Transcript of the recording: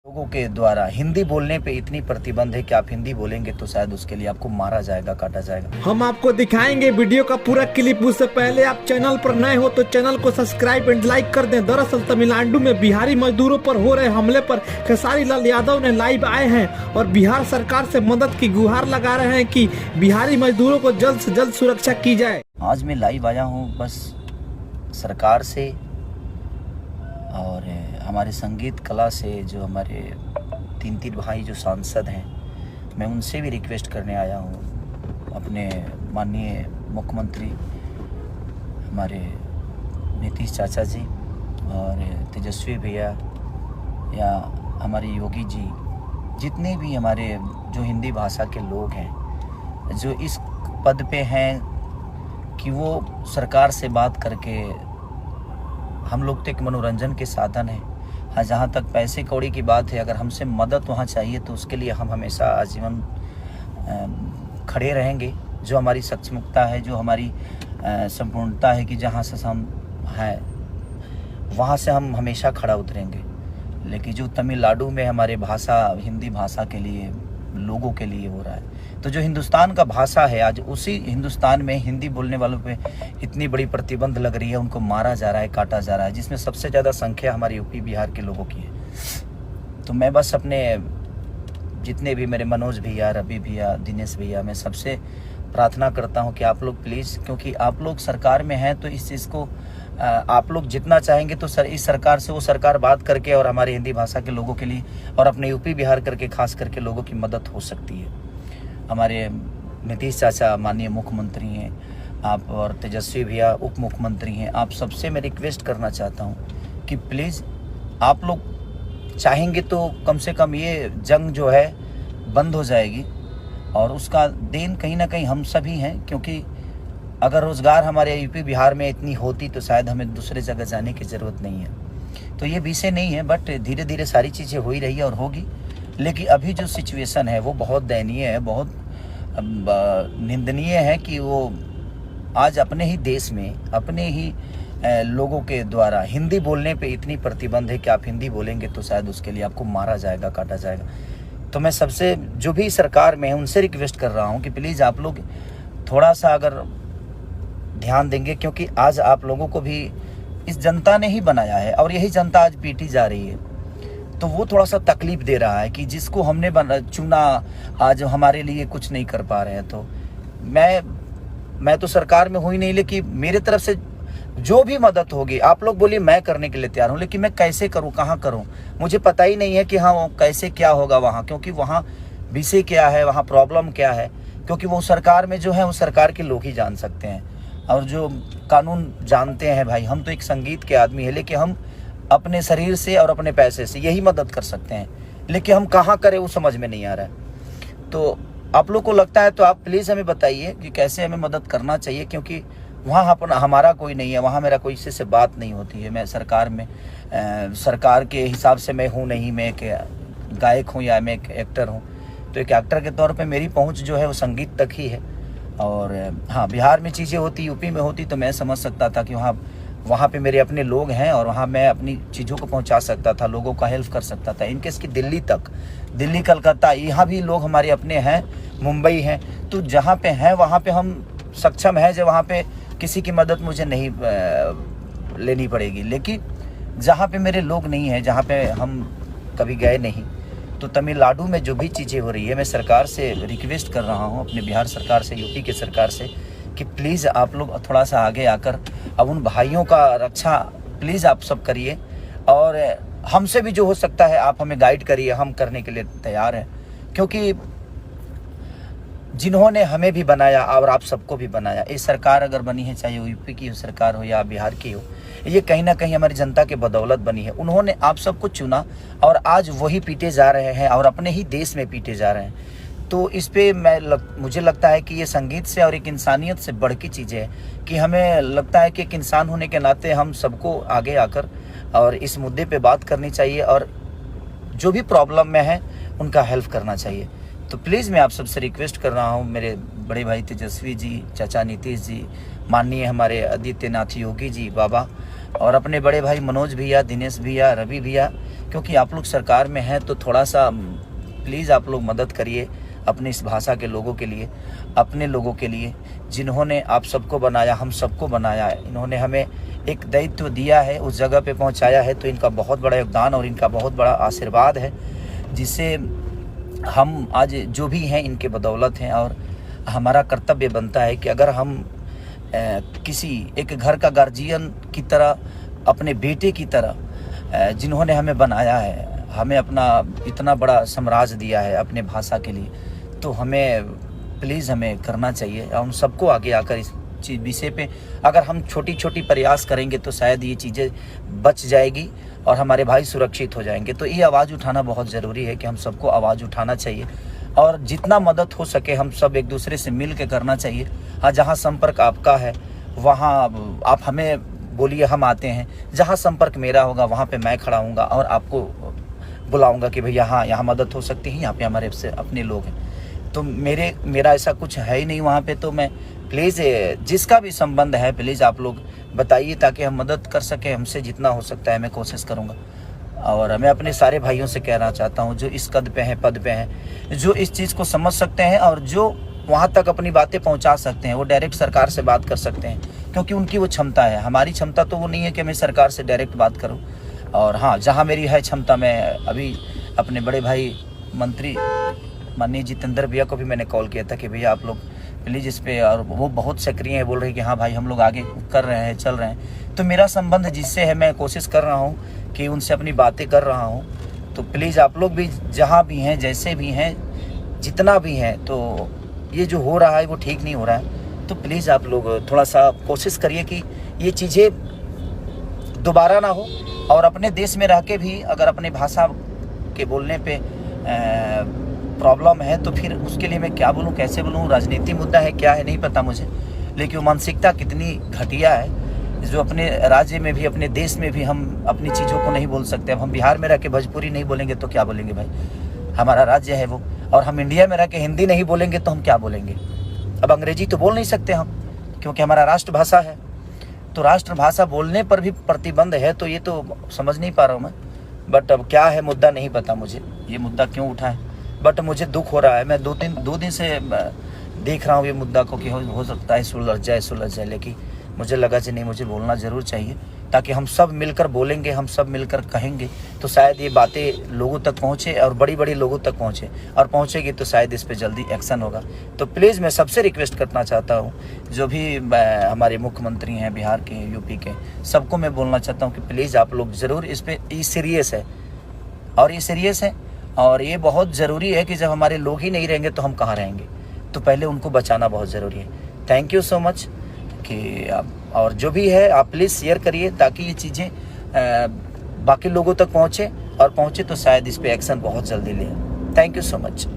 लोगों के द्वारा हिंदी बोलने पे इतनी प्रतिबंध है कि आप हिंदी बोलेंगे तो शायद उसके लिए आपको मारा जाएगा, काटा जाएगा। हम आपको दिखाएंगे वीडियो का पूरा क्लिप। उससे पहले आप चैनल पर नए हो तो चैनल को सब्सक्राइब एंड लाइक कर दें। दरअसल तमिलनाडु में बिहारी मजदूरों पर हो रहे हमले पर खेसारी लाल यादव ने लाइव आए हैं और बिहार सरकार से मदद की गुहार लगा रहे हैं कि बिहारी मजदूरों को जल्द से जल्द सुरक्षा की जाए। आज मैं लाइव आया हूँ बस सरकार से और हमारे संगीत कला से जो हमारे तीन भाई जो सांसद हैं, मैं उनसे भी रिक्वेस्ट करने आया हूँ। अपने माननीय मुख्यमंत्री हमारे नीतीश चाचा जी और तेजस्वी भैया या हमारे योगी जी, जितने भी हमारे जो हिंदी भाषा के लोग हैं जो इस पद पे हैं कि वो सरकार से बात करके, हम लोग तो एक मनोरंजन के साधन है। हाँ, जहाँ तक पैसे कौड़ी की बात है, अगर हमसे मदद वहाँ चाहिए तो उसके लिए हम हमेशा आजीवन खड़े रहेंगे। जो हमारी सक्षमता है, जो हमारी संपूर्णता है कि जहाँ से हम हैं वहाँ से हम हमेशा खड़ा उतरेंगे। लेकिन जो तमिलनाडु में हमारे भाषा, हिंदी भाषा के लिए, लोगों के लिए हो रहा है, तो जो हिंदुस्तान का भाषा है, आज उसी हिंदुस्तान में हिंदी बोलने वालों पे इतनी बड़ी प्रतिबंध लग रही है, उनको मारा जा रहा है, काटा जा रहा है, जिसमें सबसे ज़्यादा संख्या हमारे यूपी बिहार के लोगों की है। तो मैं बस अपने जितने भी मेरे मनोज भैया, रवि भैया, दिनेश भैया, मैं सबसे प्रार्थना करता हूँ कि आप लोग प्लीज़, क्योंकि आप लोग सरकार में हैं, तो इस चीज़ को आप लोग जितना चाहेंगे तो इस सरकार से वो सरकार बात करके और हमारे हिंदी भाषा के लोगों के लिए और अपने यूपी बिहार करके खास करके लोगों की मदद हो सकती है। हमारे नीतीश चाचा माननीय मुख्यमंत्री हैं आप, और तेजस्वी भैया उप मुख्यमंत्री हैं। आप सबसे मैं रिक्वेस्ट करना चाहता हूं कि प्लीज़ आप लोग चाहेंगे तो कम से कम ये जंग जो है बंद हो जाएगी, और उसका देन कहीं ना कहीं हम सभी हैं। क्योंकि अगर रोज़गार हमारे यूपी बिहार में इतनी होती तो शायद हमें दूसरे जगह जाने की ज़रूरत नहीं है। तो ये विषय नहीं है, बट धीरे धीरे सारी चीज़ें हो ही रही है और होगी। लेकिन अभी जो सिचुएशन है वो बहुत दयनीय है, बहुत निंदनीय है कि वो आज अपने ही देश में, अपने ही लोगों के द्वारा हिंदी बोलने पे इतनी प्रतिबंध है कि आप हिंदी बोलेंगे तो शायद उसके लिए आपको मारा जाएगा, काटा जाएगा। तो मैं सबसे जो भी सरकार में है उनसे रिक्वेस्ट कर रहा हूँ कि प्लीज़ आप लोग थोड़ा सा अगर ध्यान देंगे, क्योंकि आज आप लोगों को भी इस जनता ने ही बनाया है और यही जनता आज पीटी जा रही है। तो वो थोड़ा सा तकलीफ दे रहा है कि जिसको हमने चुना आज हमारे लिए कुछ नहीं कर पा रहे हैं। तो मैं तो सरकार में हूँ ही नहीं, लेकिन मेरे तरफ से जो भी मदद होगी आप लोग बोलिए, मैं करने के लिए तैयार हूँ। लेकिन मैं कैसे करूँ, कहाँ करूँ, मुझे पता ही नहीं है कि हाँ कैसे क्या होगा वहाँ, क्योंकि वहाँ विषय क्या है, वहाँ प्रॉब्लम क्या है। क्योंकि वो सरकार में जो है वो सरकार के लोग ही जान सकते हैं और जो कानून जानते हैं। भाई हम तो एक संगीत के आदमी है, लेकिन हम अपने शरीर से और अपने पैसे से यही मदद कर सकते हैं, लेकिन हम कहाँ करें वो समझ में नहीं आ रहा है। तो आप लोग को लगता है तो आप प्लीज़ हमें बताइए कि कैसे हमें मदद करना चाहिए, क्योंकि वहाँ अपना हमारा कोई नहीं है, वहाँ मेरा कोई किसी से बात नहीं होती है। मैं सरकार में सरकार के हिसाब से मैं हूँ नहीं, मैं एक गायक हूँ या मैं एक एक्टर हूँ। तो एक एक्टर के तौर पर मेरी पहुँच जो है वो संगीत तक ही है। और हाँ, बिहार में चीज़ें होती, यूपी में होती तो मैं समझ सकता था कि वहाँ पे मेरे अपने लोग हैं और वहाँ मैं अपनी चीज़ों को पहुँचा सकता था, लोगों का हेल्प कर सकता था। इनकेस की दिल्ली तक, दिल्ली कलकत्ता, यहाँ भी लोग हमारे अपने हैं, मुंबई हैं। तो जहाँ पे हैं वहाँ पे हम सक्षम हैं, जो वहाँ पे किसी की मदद मुझे नहीं लेनी पड़ेगी। लेकिन जहाँ पे मेरे लोग नहीं हैं, जहाँ पे हम कभी गए नहीं, तो तमिलनाडु में जो भी चीज़ें हो रही है, मैं सरकार से रिक्वेस्ट कर रहा हूँ, अपने बिहार सरकार से, यूपी के सरकार से, कि प्लीज़ आप लोग थोड़ा सा आगे आकर अब उन भाइयों का रक्षा प्लीज़ आप सब करिए, और हमसे भी जो हो सकता है आप हमें गाइड करिए, हम करने के लिए तैयार हैं। क्योंकि जिन्होंने हमें भी बनाया और आप सबको भी बनाया, ये सरकार अगर बनी है, चाहे वो यूपी की सरकार हो या बिहार की हो, ये कहीं ना कहीं हमारी जनता के बदौलत बनी है। उन्होंने आप सबको चुना और आज वही पीटे जा रहे हैं और अपने ही देश में पीटे जा रहे हैं। तो इस पे मुझे लगता है कि ये संगीत से और एक इंसानियत से बढ़ की चीज़ें है कि हमें लगता है कि एक इंसान होने के नाते हम सबको आगे आकर और इस मुद्दे पे बात करनी चाहिए और जो भी प्रॉब्लम में है उनका हेल्प करना चाहिए। तो प्लीज़ मैं आप सबसे रिक्वेस्ट कर रहा हूँ, मेरे बड़े भाई तेजस्वी जी, चाचा नीतीश जी, माननीय हमारे आदित्यनाथ योगी जी बाबा, और अपने बड़े भाई मनोज भैया, दिनेश भैया, रवि भैया, क्योंकि आप लोग सरकार में हैं तो थोड़ा सा प्लीज़ आप लोग मदद करिए अपने इस भाषा के लोगों के लिए, अपने लोगों के लिए जिन्होंने आप सबको बनाया, हम सबको बनाया है। इन्होंने हमें एक दायित्व दिया है, उस जगह पे पहुंचाया है, तो इनका बहुत बड़ा योगदान और इनका बहुत बड़ा आशीर्वाद है, जिससे हम आज जो भी हैं इनके बदौलत हैं। और हमारा कर्तव्य बनता है कि अगर हम किसी एक घर का गार्जियन की तरह, अपने बेटे की तरह जिन्होंने हमें बनाया है, हमें अपना इतना बड़ा साम्राज्य दिया है अपने भाषा के लिए, तो हमें प्लीज़ हमें करना चाहिए। और उन सबको आगे आकर इस विषय पे अगर हम छोटी छोटी प्रयास करेंगे तो शायद ये चीज़ें बच जाएगी और हमारे भाई सुरक्षित हो जाएंगे। तो ये आवाज़ उठाना बहुत ज़रूरी है कि हम सबको आवाज़ उठाना चाहिए और जितना मदद हो सके हम सब एक दूसरे से मिल के करना चाहिए। हाँ, जहाँ संपर्क आपका है वहाँ आप हमें बोलिए, हम आते हैं। जहाँ संपर्क मेरा होगा वहाँ पे मैं खड़ा हूँगा और आपको बुलाऊँगा कि भैया हाँ, यहाँ मदद हो सकती है, यहाँ पे हमारे से अपने लोग हैं। तो मेरा ऐसा कुछ है ही नहीं वहाँ पे। तो मैं प्लीज़ जिसका भी संबंध है प्लीज़ आप लोग बताइए ताकि हम मदद कर सकें। हमसे जितना हो सकता है मैं कोशिश करूँगा। और मैं अपने सारे भाइयों से कहना चाहता हूँ जो इस कद पे हैं, पद पे हैं, जो इस चीज़ को समझ सकते हैं और जो वहाँ तक अपनी बातें पहुँचा सकते हैं, वो डायरेक्ट सरकार से बात कर सकते हैं, क्योंकि उनकी वो क्षमता है। हमारी क्षमता तो वो नहीं है कि मैं सरकार से डायरेक्ट बात करूँ। और हाँ, जहाँ मेरी है क्षमता, मैं अभी अपने बड़े भाई मंत्री माननीय जितेंद्र भैया को भी मैंने कॉल किया था कि भैया आप लोग प्लीज़ इस पे, और वो बहुत सक्रिय है, बोल रहे हैं कि हाँ भाई हम लोग आगे कर रहे हैं, चल रहे हैं। तो मेरा संबंध जिससे है मैं कोशिश कर रहा हूँ कि उनसे अपनी बातें कर रहा हूँ। तो प्लीज़ आप लोग भी जहाँ भी हैं, जैसे भी हैं, जितना भी हैं, तो ये जो हो रहा है वो ठीक नहीं हो रहा है। तो प्लीज़ आप लोग थोड़ा सा कोशिश करिए कि ये चीज़ें दोबारा ना हो। और अपने देश में रह के भी अगर अपने भाषा के बोलने पे प्रॉब्लम है तो फिर उसके लिए मैं क्या बोलूँ, कैसे बोलूँ, राजनीति मुद्दा है क्या है नहीं पता मुझे, लेकिन वो मानसिकता कितनी घटिया है जो अपने राज्य में भी, अपने देश में भी हम अपनी चीज़ों को नहीं बोल सकते। अब हम बिहार में रह के भोजपुरी नहीं बोलेंगे तो क्या बोलेंगे भाई, हमारा राज्य है वो। और हम इंडिया में रह के हिंदी नहीं बोलेंगे तो हम क्या बोलेंगे। अब अंग्रेजी तो बोल नहीं सकते हम, क्योंकि हमारा राष्ट्रभाषा है। तो राष्ट्रभाषा बोलने पर भी प्रतिबंध है, तो ये तो समझ नहीं पा रहा हूँ मैं। बट अब क्या है मुद्दा नहीं पता मुझे, ये मुद्दा क्यों उठा है, बट मुझे दुख हो रहा है। मैं दो दिन से देख रहा हूँ ये मुद्दा को कि हो सकता है सुलझ जाए, लेकिन मुझे लगा कि नहीं, मुझे बोलना ज़रूर चाहिए, ताकि हम सब मिलकर बोलेंगे, हम सब मिलकर कहेंगे तो शायद ये बातें लोगों तक पहुँचे और बड़ी बड़ी लोगों तक पहुँचे, और पहुँचेगी तो शायद इस पर जल्दी एक्शन होगा। तो प्लीज़ मैं सबसे रिक्वेस्ट करना चाहता हूँ, जो भी हमारे मुख्यमंत्री हैं बिहार के, यूपी के, सबको मैं बोलना चाहता हूँ कि प्लीज़ आप लोग ज़रूर इस पर, ये सीरियस है और ये सीरियस है और ये बहुत ज़रूरी है कि जब हमारे लोग ही नहीं रहेंगे तो हम कहाँ रहेंगे। तो पहले उनको बचाना बहुत ज़रूरी है। थैंक यू सो मच कि आप, और जो भी है आप प्लीज़ शेयर करिए ताकि ये चीज़ें बाकी लोगों तक पहुँचे, और पहुँचे तो शायद इस पर एक्शन बहुत जल्दी लें। Thank you so much.